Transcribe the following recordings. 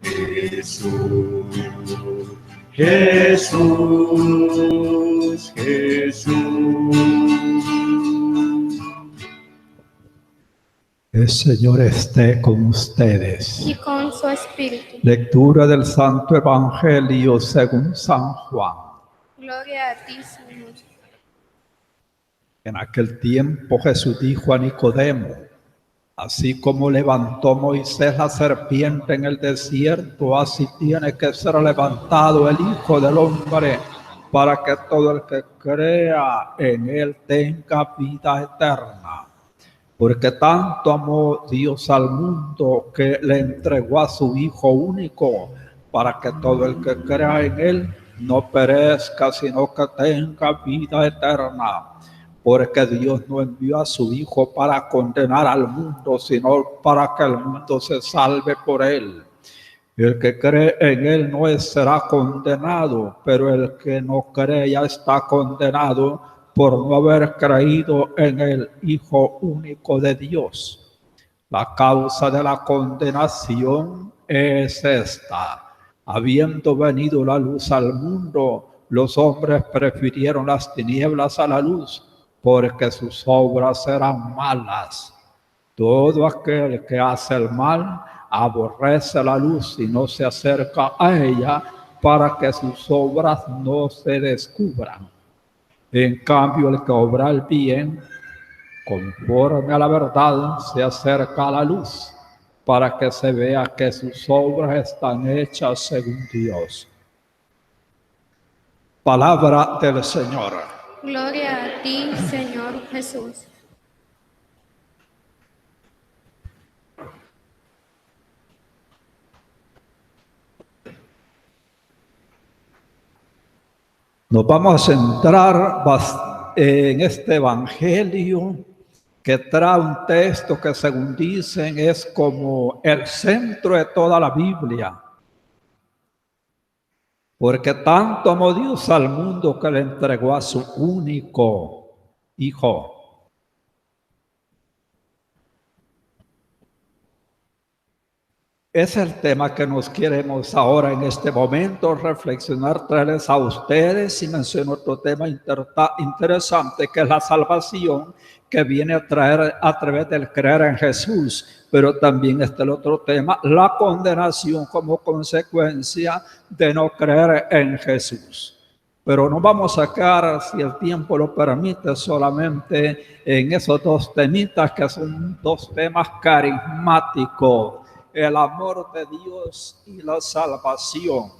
Jesús, Jesús, Jesús. El Señor esté con ustedes. Y con su espíritu. Lectura del Santo Evangelio según San Juan. Gloria a ti, Señor. En aquel tiempo Jesús dijo a Nicodemo: así como levantó Moisés la serpiente en el desierto, así tiene que ser levantado el Hijo del Hombre, para que todo el que crea en él tenga vida eterna. Porque tanto amó Dios al mundo que le entregó a su Hijo único, para que todo el que crea en él no perezca, sino que tenga vida eterna. Porque Dios no envió a su Hijo para condenar al mundo, sino para que el mundo se salve por él. El que cree en él no será condenado, pero el que no cree ya está condenado por no haber creído en el Hijo único de Dios. La causa de la condenación es esta: habiendo venido la luz al mundo, los hombres prefirieron las tinieblas a la luz, porque sus obras eran malas. Todo aquel que hace el mal aborrece la luz y no se acerca a ella, para que sus obras no se descubran. En cambio, el que obra el bien, conforme a la verdad, se acerca a la luz, para que se vea que sus obras están hechas según Dios. Palabra del Señor. Gloria a ti, Señor Jesús. Nos vamos a centrar en este evangelio que trae un texto que, según dicen, es como el centro de toda la Biblia. Porque tanto amó Dios al mundo que le entregó a su único Hijo. Es el tema que nos queremos ahora en este momento reflexionar, traerles a ustedes, y menciono otro tema interesante, que es la salvación que viene a traer a través del creer en Jesús. Pero también está el otro tema, la condenación como consecuencia de no creer en Jesús. Pero no vamos a sacar, si el tiempo lo permite, solamente en esos dos temitas que son dos temas carismáticos: el amor de Dios y la salvación.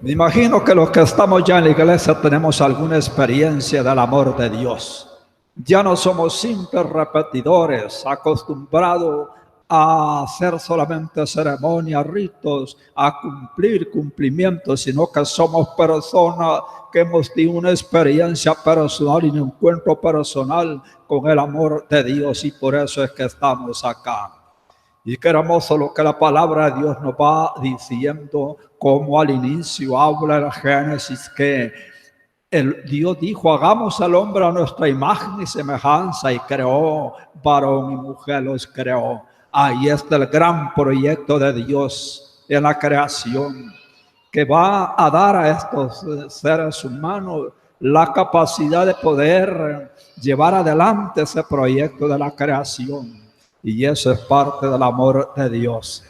Me imagino que los que estamos ya en la iglesia tenemos alguna experiencia del amor de Dios. Ya no somos simples repetidores, acostumbrados a hacer solamente ceremonias, ritos, a cumplir cumplimientos, sino que somos personas que hemos tenido una experiencia personal y un encuentro personal con el amor de Dios, y por eso es que estamos acá. Y qué hermoso lo que la palabra de Dios nos va diciendo, como al inicio habla el Génesis, que Dios dijo: hagamos al hombre a nuestra imagen y semejanza, y creó varón y mujer, los creó. Ahí está el gran proyecto de Dios en la creación, que va a dar a estos seres humanos la capacidad de poder llevar adelante ese proyecto de la creación. Y eso es parte del amor de Dios.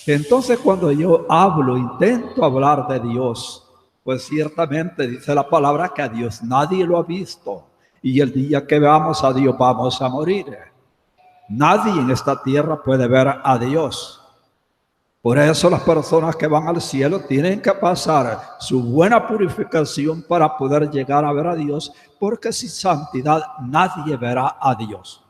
Entonces, cuando yo intento hablar de Dios, pues ciertamente dice la palabra que a Dios nadie lo ha visto. Y el día que veamos a Dios vamos a morir. Nadie en esta tierra puede ver a Dios. Por eso las personas que van al cielo tienen que pasar su buena purificación para poder llegar a ver a Dios, porque sin santidad nadie verá a Dios.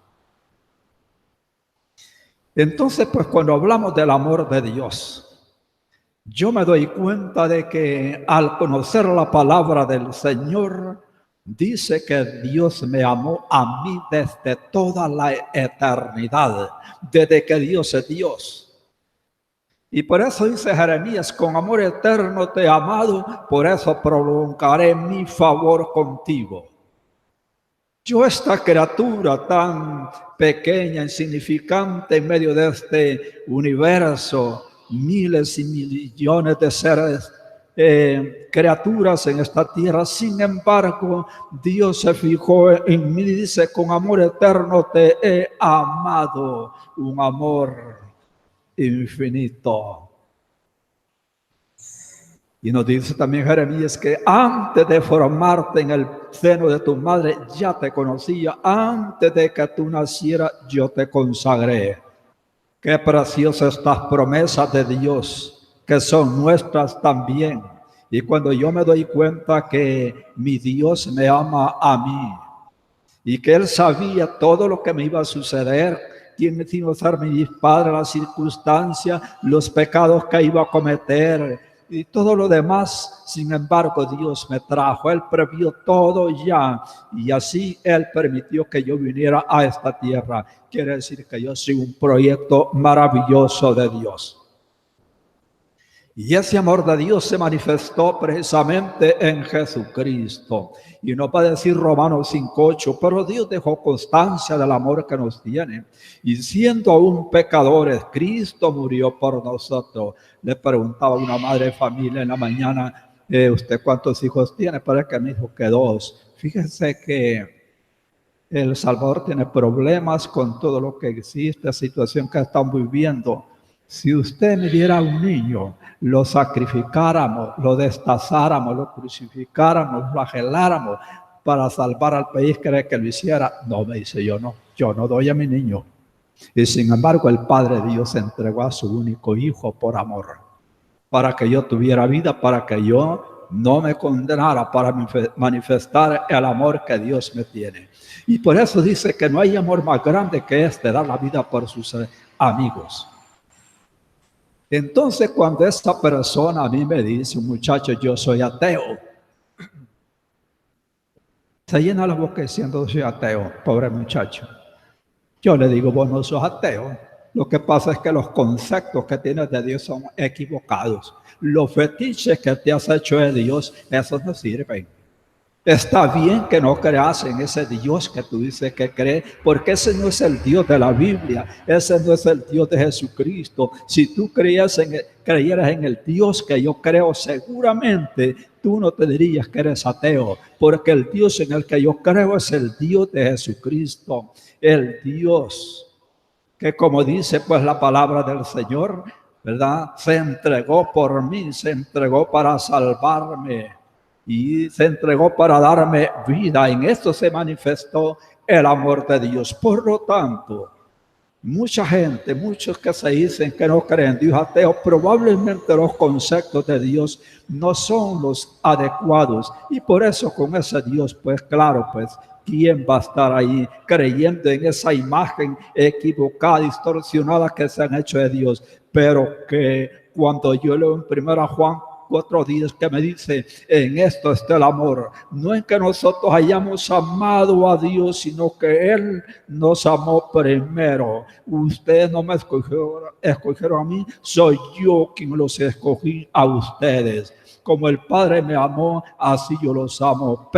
Entonces, pues cuando hablamos del amor de Dios, yo me doy cuenta de que al conocer la palabra del Señor, dice que Dios me amó a mí desde toda la eternidad, desde que Dios es Dios. Y por eso dice Jeremías: con amor eterno te he amado, por eso prolongaré mi favor contigo. Yo, esta criatura tan pequeña, insignificante en medio de este universo, miles y millones de seres, criaturas en esta tierra, sin embargo, Dios se fijó en mí y dice: con amor eterno te he amado, un amor infinito. Y nos dice también Jeremías que antes de formarte en el seno de tu madre ya te conocía, antes de que tú nacieras yo te consagré. Qué preciosas estas promesas de Dios, que son nuestras también. Y cuando yo me doy cuenta que mi Dios me ama a mí y que Él sabía todo lo que me iba a suceder, quiénes iban a ser mis padres, las circunstancias, los pecados que iba a cometer y todo lo demás, sin embargo Dios me trajo, Él previó todo ya, y así Él permitió que yo viniera a esta tierra. Quiere decir que yo soy un proyecto maravilloso de Dios. Y ese amor de Dios se manifestó precisamente en Jesucristo. Y nos va a decir Romanos 5:8, pero Dios dejó constancia del amor que nos tiene. Y siendo aún pecadores, Cristo murió por nosotros. Le preguntaba a una madre de familia en la mañana, ¿usted cuántos hijos tiene? Para que me dijo que 2. Fíjense que El Salvador tiene problemas con todo lo que existe, la situación que estamos viviendo. Si usted me diera a un niño, lo sacrificáramos, lo destazáramos, lo crucificáramos, lo flageláramos para salvar al país, ¿cree que lo hiciera? No, me dice, yo no doy a mi niño. Y sin embargo, el Padre Dios entregó a su único hijo por amor, para que yo tuviera vida, para que yo no me condenara, para manifestar el amor que Dios me tiene. Y por eso dice que no hay amor más grande que este, dar la vida por sus amigos. Entonces, cuando esta persona a mí me dice, un muchacho, yo soy ateo, se llena la boca diciendo, soy ateo, pobre muchacho. Yo le digo, vos no sos ateo. Lo que pasa es que los conceptos que tienes de Dios son equivocados. Los fetiches que te has hecho de Dios, esos no sirven. Está bien que no creas en ese Dios que tú dices que crees, porque ese no es el Dios de la Biblia, ese no es el Dios de Jesucristo. Si tú creyeras en el Dios que yo creo, seguramente tú no te dirías que eres ateo, porque el Dios en el que yo creo es el Dios de Jesucristo, el Dios que, como dice pues la palabra del Señor, ¿verdad? Se entregó por mí, se entregó para salvarme. Y se entregó para darme vida. En esto se manifestó el amor de Dios. Por lo tanto, mucha gente, muchos que se dicen que no creen en Dios, ateos, probablemente los conceptos de Dios no son los adecuados. Y por eso con ese Dios, pues claro, pues ¿quién va a estar ahí creyendo en esa imagen equivocada, distorsionada que se han hecho de Dios? Pero que cuando yo leo en 1 Juan 4:10 que me dice, en esto está el amor, no en que nosotros hayamos amado a Dios, sino que Él nos amó primero. Ustedes no me escogieron a mí, soy yo quien los escogí a ustedes. Como el Padre me amó, así yo los amo.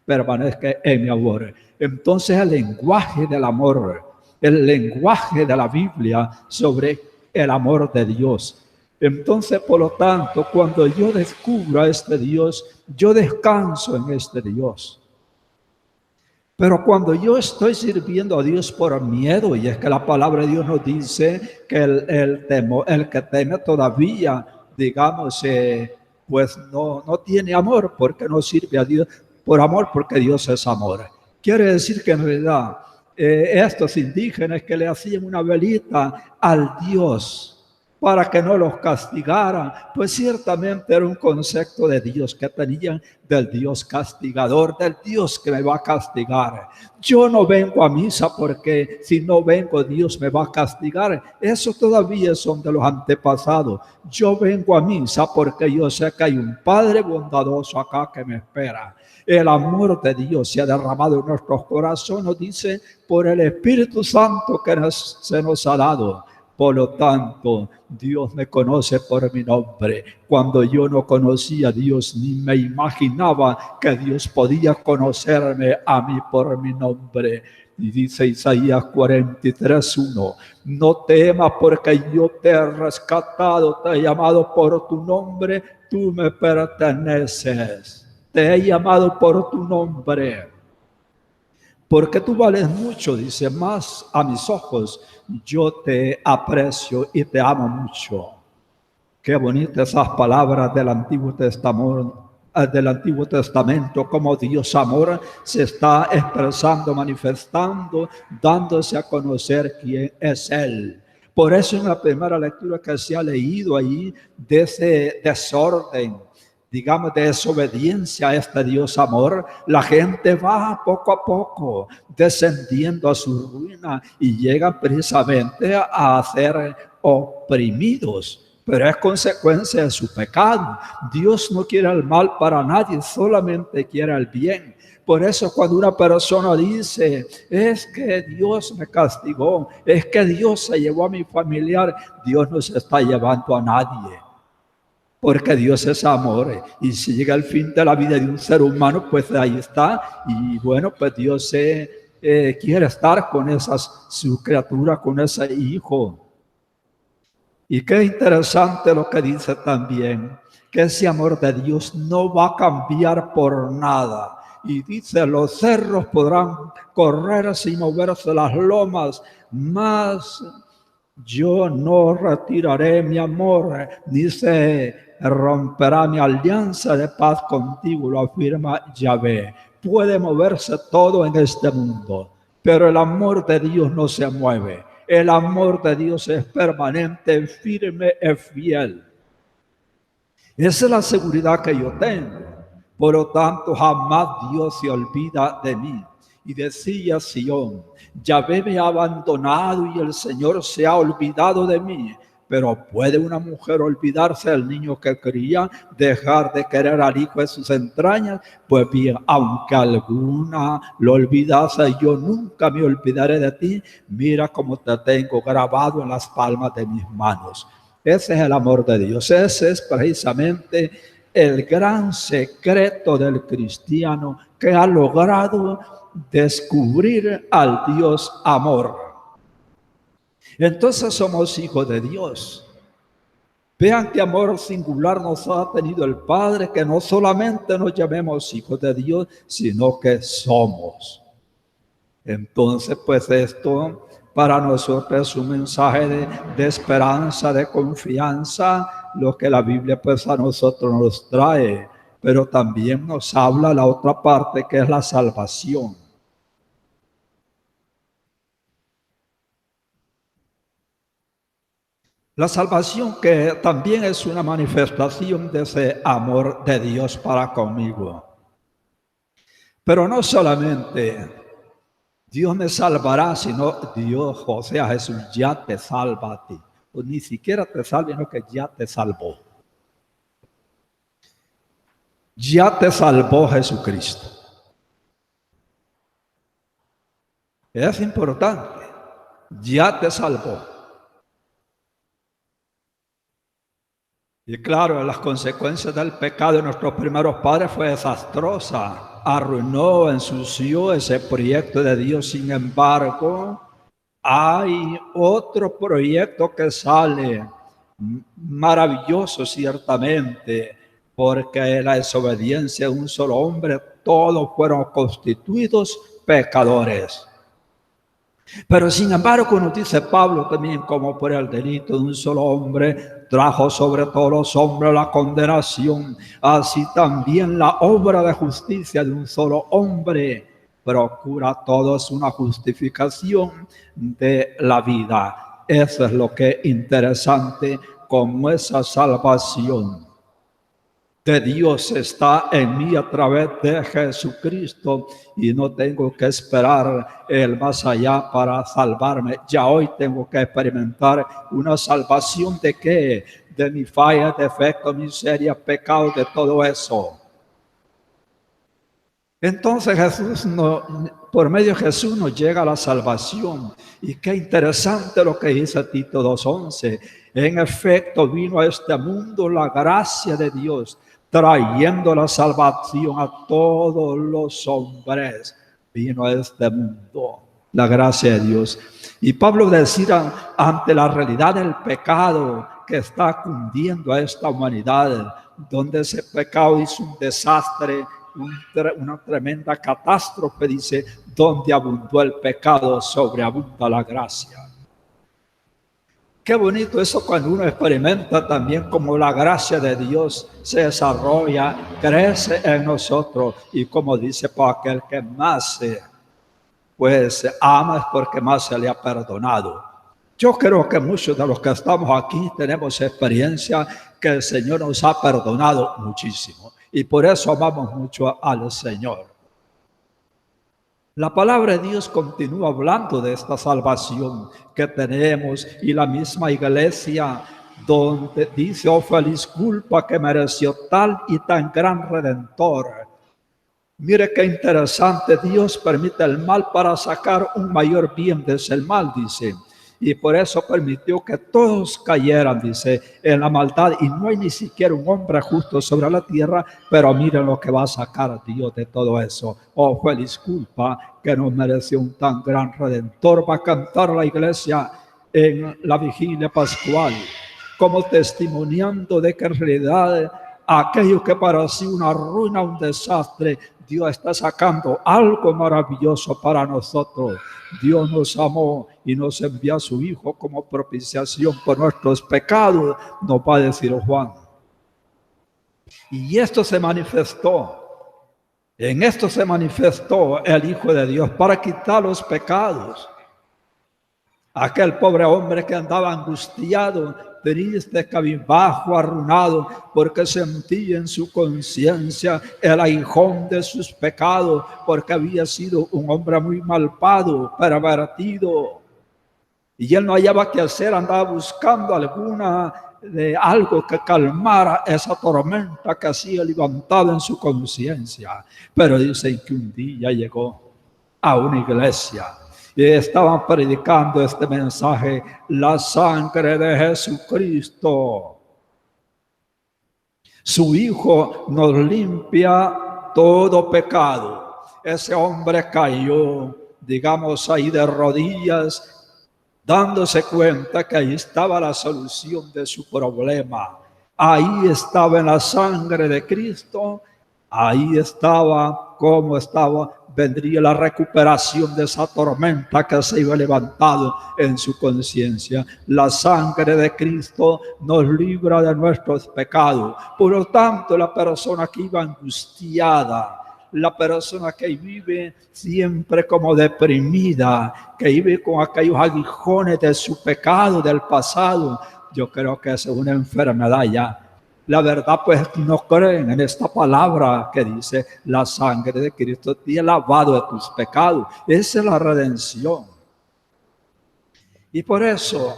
Permanezca en mi amor. Entonces el lenguaje del amor, el lenguaje de la Biblia sobre el amor de Dios. Entonces, por lo tanto, cuando yo descubro a este Dios, yo descanso en este Dios. Pero cuando yo estoy sirviendo a Dios por miedo, y es que la palabra de Dios nos dice que el que teme todavía, digamos, pues no tiene amor, porque no sirve a Dios por amor, porque Dios es amor. Quiere decir que en realidad estos indígenas que le hacían una velita al Dios para que no los castigaran, pues ciertamente era un concepto de Dios que tenían, del Dios castigador, del Dios que me va a castigar. Yo no vengo a misa porque si no vengo Dios me va a castigar. Eso todavía son de los antepasados. Yo vengo a misa porque yo sé que hay un Padre bondadoso acá que me espera. El amor de Dios se ha derramado en nuestros corazones, dice, por el Espíritu Santo que se nos ha dado. Por lo tanto, Dios me conoce por mi nombre. Cuando yo no conocía a Dios, ni me imaginaba que Dios podía conocerme a mí por mi nombre. Y dice Isaías 43:1, no temas porque yo te he rescatado, te he llamado por tu nombre, tú me perteneces. Te he llamado por tu nombre. Porque tú vales mucho, dice, más a mis ojos, yo te aprecio y te amo mucho. Qué bonitas esas palabras del Antiguo Testamento, como Dios amor se está expresando, manifestando, dándose a conocer quién es Él. Por eso en la primera lectura que se ha leído ahí, de ese desorden, digamos, de desobediencia a este Dios amor, la gente va poco a poco descendiendo a su ruina y llegan precisamente a ser oprimidos. Pero es consecuencia de su pecado. Dios no quiere el mal para nadie, solamente quiere el bien. Por eso cuando una persona dice, es que Dios me castigó, es que Dios se llevó a mi familiar, Dios no se está llevando a nadie. Porque Dios es amor, y si llega el fin de la vida de un ser humano, pues ahí está, y bueno, pues Dios quiere estar con su criatura, con ese hijo. Y qué interesante lo que dice también, que ese amor de Dios no va a cambiar por nada. Y dice, los cerros podrán correr sin moverse las lomas, mas yo no retiraré mi amor, dice, romperá mi alianza de paz contigo, lo afirma Yahvé. Puede moverse todo en este mundo, pero el amor de Dios no se mueve. El amor de Dios es permanente, firme, es fiel. Esa es la seguridad que yo tengo. Por lo tanto, jamás Dios se olvida de mí. Y decía Sión, Yahvé me ha abandonado y el Señor se ha olvidado de mí. Pero ¿puede una mujer olvidarse del niño que cría, dejar de querer al hijo de sus entrañas? Pues bien, aunque alguna lo olvidase, yo nunca me olvidaré de ti. Mira cómo te tengo grabado en las palmas de mis manos. Ese es el amor de Dios. Ese es precisamente el gran secreto del cristiano que ha logrado descubrir al Dios amor. Entonces somos hijos de Dios. Vean qué amor singular nos ha tenido el Padre, que no solamente nos llamemos hijos de Dios, sino que somos. Entonces, pues esto para nosotros es un mensaje de esperanza, de confianza, lo que la Biblia pues a nosotros nos trae. Pero también nos habla la otra parte, que es la salvación. La salvación, que también es una manifestación de ese amor de Dios para conmigo. Pero no solamente Dios me salvará, sino Dios, o sea, Jesús ya te salva a ti. Pues ni siquiera te salva, sino que ya te salvó. Ya te salvó Jesucristo. Es importante. Ya te salvó. Y claro, las consecuencias del pecado de nuestros primeros padres fue desastrosa. Arruinó, ensució ese proyecto de Dios. Sin embargo, hay otro proyecto que sale maravilloso ciertamente, porque la desobediencia de un solo hombre, todos fueron constituidos pecadores. Pero sin embargo, nos dice Pablo también, como por el delito de un solo hombre trajo sobre todos los hombres la condenación, así también la obra de justicia de un solo hombre procura a todos una justificación de la vida. Eso es lo que es interesante, como esa salvación de Dios está en mí a través de Jesucristo, y no tengo que esperar el más allá para salvarme. Ya hoy tengo que experimentar una salvación. ¿De qué? De mi falla, defecto, miseria, pecado, de todo eso. Entonces Jesús por medio de Jesús nos llega la salvación. Y qué interesante lo que dice Tito 2:11. En efecto, vino a este mundo la gracia de Dios, trayendo la salvación a todos los hombres. Vino a este mundo la gracia de Dios. Y Pablo decía, ante la realidad del pecado que está cundiendo a esta humanidad, donde ese pecado hizo un desastre, una tremenda catástrofe, dice, donde abundó el pecado, sobreabunda la gracia. Qué bonito eso cuando uno experimenta también como la gracia de Dios se desarrolla, crece en nosotros, y como dice, para aquel que más pues ama es porque más se le ha perdonado. Yo creo que muchos de los que estamos aquí tenemos experiencia que el Señor nos ha perdonado muchísimo, y por eso amamos mucho al Señor. La palabra de Dios continúa hablando de esta salvación que tenemos, y la misma iglesia donde dice, oh feliz culpa que mereció tal y tan gran Redentor. Mire qué interesante, Dios permite el mal para sacar un mayor bien desde el mal, dice. Y por eso permitió que todos cayeran, dice, en la maldad. Y no hay ni siquiera un hombre justo sobre la tierra, pero miren lo que va a sacar Dios de todo eso. Oh, feliz culpa que nos mereció un tan gran Redentor. Va a cantar la iglesia en la vigilia pascual, como testimoniando de que en realidad aquello que parecía una ruina, un desastre, Dios está sacando algo maravilloso para nosotros. Dios nos amó y nos envió a su Hijo como propiciación por nuestros pecados, nos va a decir Juan. Y esto se manifestó. En esto se manifestó el Hijo de Dios para quitar los pecados. Aquel pobre hombre que andaba angustiado, triste, cabizbajo, arruinado, porque sentía en su conciencia el aguijón de sus pecados, porque había sido un hombre muy malvado, pervertido, y él no hallaba qué hacer, andaba buscando algo que calmara esa tormenta que hacía levantado en su conciencia. Pero dicen que un día llegó a una iglesia y estaban predicando este mensaje: la sangre de Jesucristo, su Hijo, nos limpia todo pecado. Ese hombre cayó, digamos, ahí de rodillas, dándose cuenta que ahí estaba la solución de su problema. Ahí estaba en la sangre de Cristo, ahí estaba, como estaba, vendría la recuperación de esa tormenta que se iba levantado en su conciencia. La sangre de Cristo nos libra de nuestros pecados. Por lo tanto, la persona que iba angustiada, la persona que vive siempre como deprimida, que vive con aquellos aguijones de su pecado del pasado, yo creo que es una enfermedad ya. La verdad, pues no creen en esta palabra que dice: la sangre de Cristo te ha lavado de tus pecados. Esa es la redención. Y por eso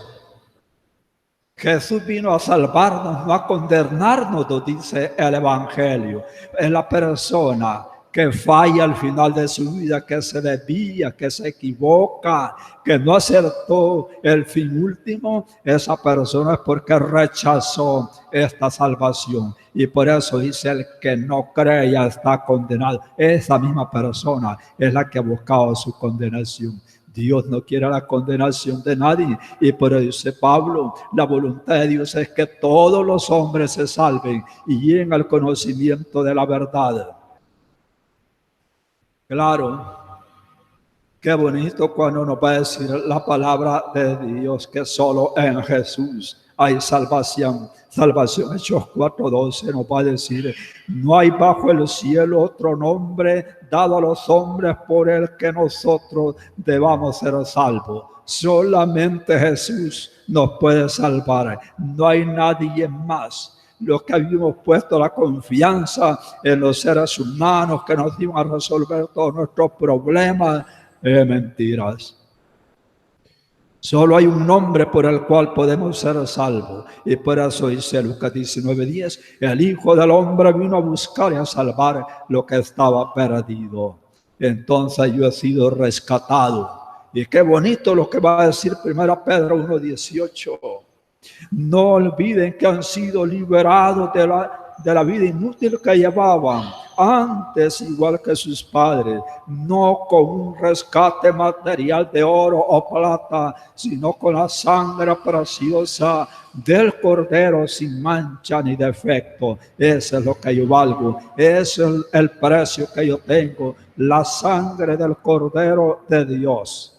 Jesús vino a salvarnos, no a condenarnos, nos dice el Evangelio. Es la persona que falla al final de su vida, que se desvía, que se equivoca, que no acertó el fin último. Esa persona es porque rechazó esta salvación. Y por eso dice: el que no cree ya está condenado. Esa misma persona es la que ha buscado su condenación. Dios no quiere la condenación de nadie, y por eso dice Pablo: la voluntad de Dios es que todos los hombres se salven y lleguen al conocimiento de la verdad. Claro, qué bonito cuando nos va a decir la palabra de Dios que solo en Jesús hay salvación. Salvación, Hechos 4:12 nos va a decir: no hay bajo el cielo otro nombre dado a los hombres por el que nosotros debamos ser salvos. Solamente Jesús nos puede salvar, no hay nadie más. Los que habíamos puesto la confianza en los seres humanos que nos iban a resolver todos nuestros problemas, mentiras. Solo hay un nombre por el cual podemos ser salvos. Y por eso dice Lucas 19:10: el Hijo del Hombre vino a buscar y a salvar lo que estaba perdido. entonces yo he sido rescatado. Y qué bonito lo que va a decir 1 Pedro 1:18. No olviden que han sido liberados de la vida inútil que llevaban antes, igual que sus padres, no con un rescate material de oro o plata, sino con la sangre preciosa del Cordero sin mancha ni defecto. Eso es lo que yo valgo, ese es el precio que yo tengo, la sangre del Cordero de Dios.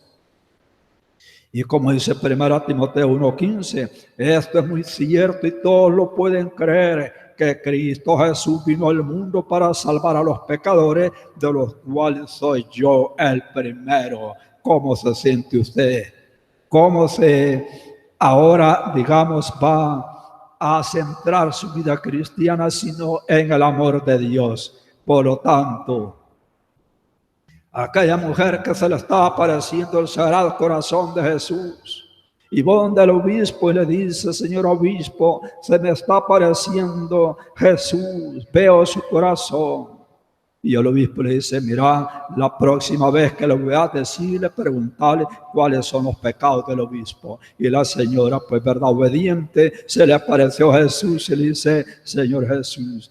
Y como dice 1 Timoteo 1:15, esto es muy cierto y todos lo pueden creer, que Cristo Jesús vino al mundo para salvar a los pecadores, de los cuales soy yo el primero. ¿Cómo se siente usted? ¿Cómo se ahora, digamos, va a centrar su vida cristiana sino en el amor de Dios? Por lo tanto, aquella mujer que se le estaba apareciendo el Sagrado Corazón de Jesús, y va donde el obispo y le dice: Señor obispo, se me está apareciendo Jesús, veo su corazón. Y el obispo le dice: mira, la próxima vez que lo veas, decirle, preguntarle cuáles son los pecados del obispo. Y la señora, pues verdad, obediente, se le apareció Jesús y le dice: Señor Jesús,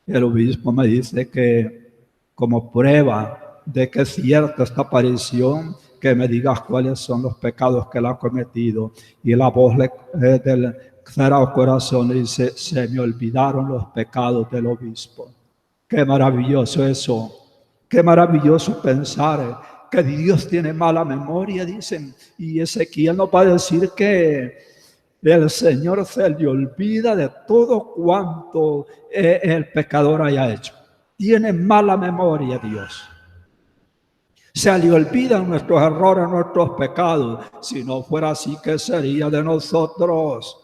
el obispo me dice que como prueba de que es cierta esta aparición, que me digas cuáles son los pecados que él ha cometido. Y la voz del Sagrado Corazón le dice: se me olvidaron los pecados del obispo. Qué maravilloso eso, qué maravilloso pensar que Dios tiene mala memoria, dicen. Y Ezequiel nos va a decir que el Señor se le olvida de todo cuanto el pecador haya hecho. Tiene mala memoria Dios. Se le olvidan nuestros errores, nuestros pecados. Si no fuera así, ¿qué sería de nosotros?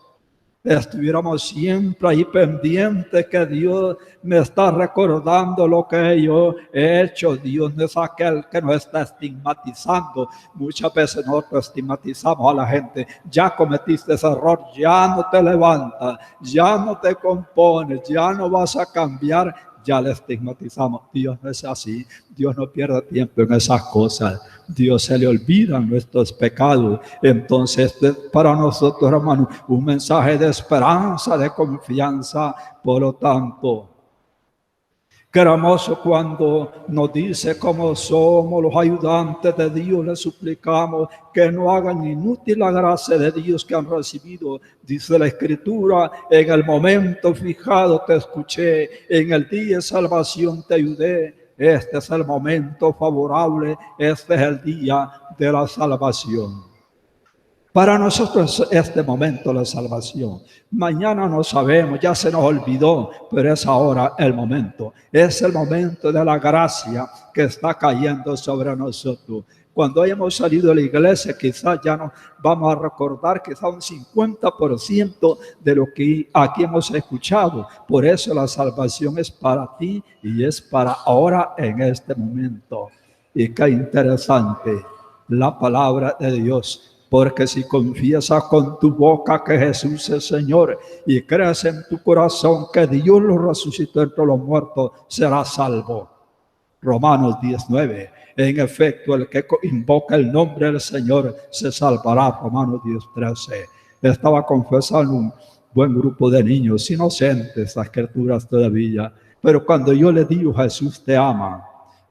Estuviéramos siempre ahí pendientes que Dios me está recordando lo que yo he hecho. Dios no es aquel que nos está estigmatizando. Muchas veces nosotros estigmatizamos a la gente: ya cometiste ese error, ya no te levantas, ya no te compones, ya no vas a cambiar. Ya le estigmatizamos. Dios no es así. Dios no pierde tiempo en esas cosas. Dios se le olvidan nuestros pecados. Entonces, para nosotros, hermanos, un mensaje de esperanza, de confianza. Por lo tanto, qué hermoso cuando nos dice cómo somos los ayudantes de Dios. Le suplicamos que no hagan inútil la gracia de Dios que han recibido. Dice la Escritura: en el momento fijado te escuché, en el día de salvación te ayudé. Este es el momento favorable, este es el día de la salvación. Para nosotros este momento la salvación. Mañana no sabemos, ya se nos olvidó, pero es ahora el momento. Es el momento de la gracia que está cayendo sobre nosotros. Cuando hayamos salido de la iglesia, quizás ya nos vamos a recordar quizás un 50% de lo que aquí hemos escuchado. Por eso la salvación es para ti y es para ahora en este momento. Y qué interesante la palabra de Dios. Porque si confiesas con tu boca que Jesús es Señor y crees en tu corazón que Dios lo resucitó entre los muertos, serás salvo. Romanos 10:9. En efecto, el que invoca el nombre del Señor se salvará. Romanos 10:13. Estaba confesando un buen grupo de niños inocentes, las criaturas todavía. Pero cuando yo le digo: Jesús te ama,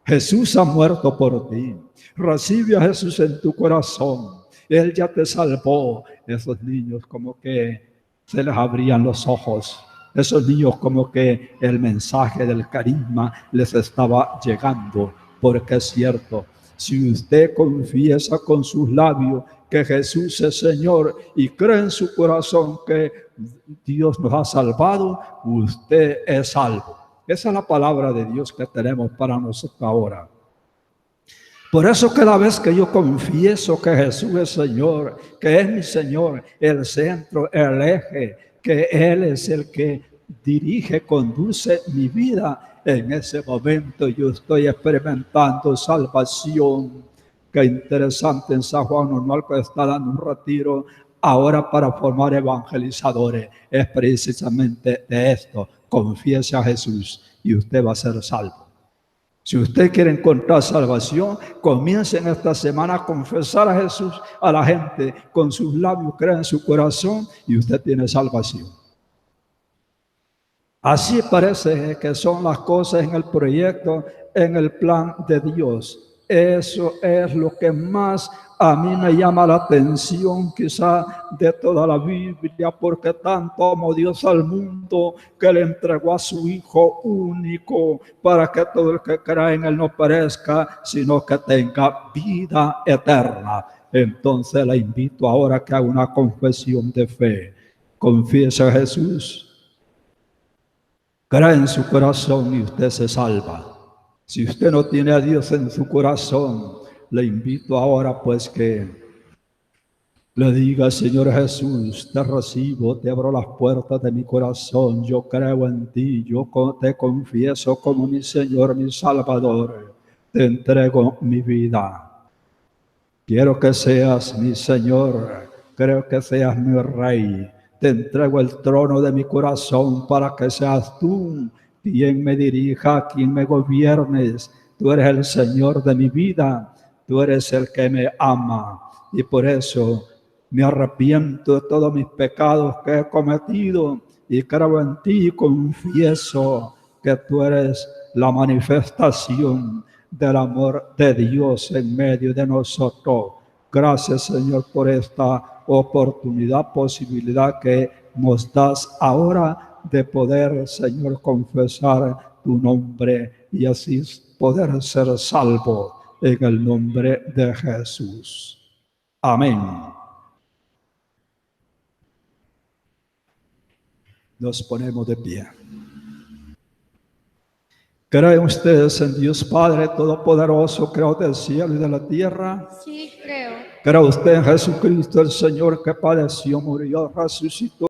Jesús ha muerto por ti, recibe a Jesús en tu corazón, Él ya te salvó. Esos niños como que se les abrían los ojos. Esos niños como que el mensaje del carisma les estaba llegando. Porque es cierto, si usted confiesa con sus labios que Jesús es Señor y cree en su corazón que Dios nos ha salvado, usted es salvo. Esa es la palabra de Dios que tenemos para nosotros ahora. Por eso cada vez que yo confieso que Jesús es Señor, que es mi Señor, el centro, el eje, que Él es el que dirige, conduce mi vida, en ese momento yo estoy experimentando salvación. Qué interesante, en San Juan Normal está dando un retiro ahora para formar evangelizadores. Es precisamente de esto: confiese a Jesús y usted va a ser salvo. Si usted quiere encontrar salvación, comiencen esta semana a confesar a Jesús a la gente con sus labios, crea en su corazón y usted tiene salvación. Así parece que son las cosas en el proyecto, en el plan de Dios. Eso es lo que más a mí me llama la atención quizá de toda la Biblia, porque tanto amó Dios al mundo que le entregó a su Hijo único para que todo el que crea en Él no perezca, sino que tenga vida eterna. Entonces le invito ahora a que haga una confesión de fe. Confiese a Jesús. Crea en su corazón y usted se salva. Si usted no tiene a Dios en su corazón, le invito ahora pues que le diga: Señor Jesús, te recibo, te abro las puertas de mi corazón, yo creo en ti, yo te confieso como mi Señor, mi Salvador, te entrego mi vida. Quiero que seas mi Señor, creo que seas mi Rey. Te entrego el trono de mi corazón para que seas tú quien me dirija, quien me gobiernes. Tú eres el Señor de mi vida, tú eres el que me ama. Y por eso me arrepiento de todos mis pecados que he cometido y creo en ti y confieso que tú eres la manifestación del amor de Dios en medio de nosotros. Gracias, Señor, por esta oportunidad, posibilidad que nos das ahora de poder, Señor, confesar tu nombre y así poder ser salvo en el nombre de Jesús. Amén. Nos ponemos de pie. ¿Creen ustedes en Dios Padre Todopoderoso, creador del cielo y de la tierra? Sí, creo. ¿Cree usted en Jesucristo, el Señor, que padeció, murió, resucitó